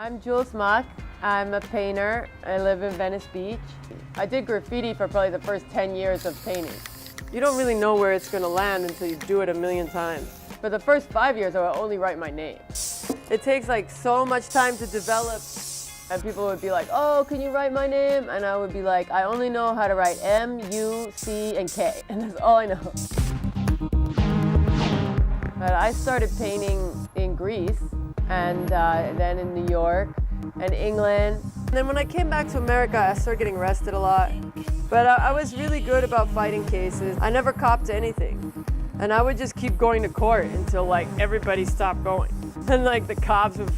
I'm Jules Muck. I'm a painter. I live in Venice Beach. I did graffiti for probably the first 10 years of painting. You don't really know where it's going to land until you do it a million times. For the first 5 years, I would only write my name. It takes like so much time to develop, and people would be like, oh, can you write my name? And I would be like, I only know how to write M, U, C, and K, and that's all I know. But I started painting in Greece, and then in New York, and England. And then when I came back to America, I started getting arrested a lot. But I was really good about fighting cases. I never copped anything. And I would just keep going to court until like everybody stopped going. And like the cops would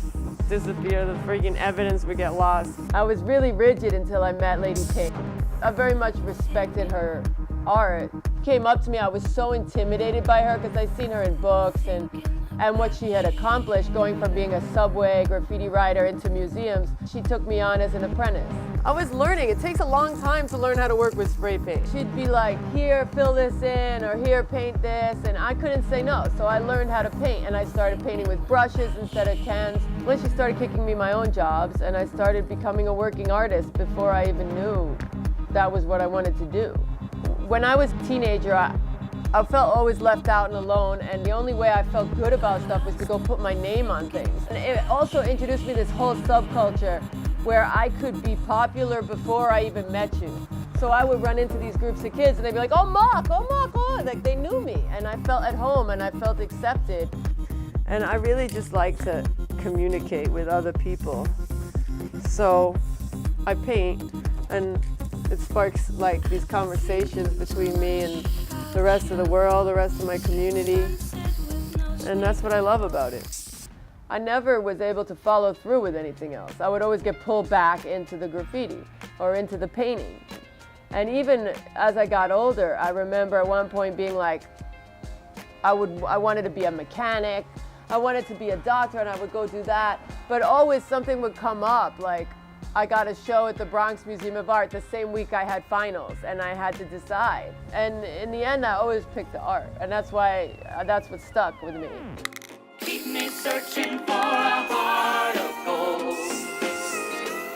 disappear, the freaking evidence would get lost. I was really rigid until I met Lady Pink. I very much respected her art. She came up to me, I was so intimidated by her because I'd seen her in books and what she had accomplished going from being a subway graffiti writer into museums. She took me on as an apprentice. I was learning. It takes a long time to learn how to work with spray paint. She'd be like, here, fill this in, or here, paint this, and I couldn't say no. So I learned how to paint, and I started painting with brushes instead of cans. Then she started kicking me my own jobs, and I started becoming a working artist before I even knew that was what I wanted to do. When I was a teenager, I felt always left out and alone, and the only way I felt good about stuff was to go put my name on things. And it also introduced me to this whole subculture where I could be popular before I even met you. So I would run into these groups of kids and they'd be like, oh Muck, oh, like they knew me. And I felt at home and I felt accepted. And I really just like to communicate with other people. So I paint and it sparks like these conversations between me and the rest of the world, the rest of my community, and that's what I love about it. I never was able to follow through with anything else. I would always get pulled back into the graffiti or into the painting. And even as I got older, I remember at one point being like, I wanted to be a mechanic, I wanted to be a doctor, and I would go do that, but always something would come up, like I got a show at the Bronx Museum of Art the same week I had finals, and I had to decide. And in the end, I always picked the art, and that's what stuck with me. Keep me searching for a heart of gold.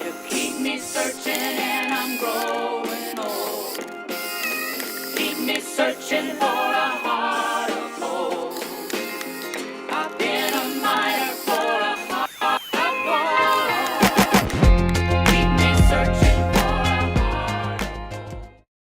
You keep me searching and I'm growing old. Keep me searching for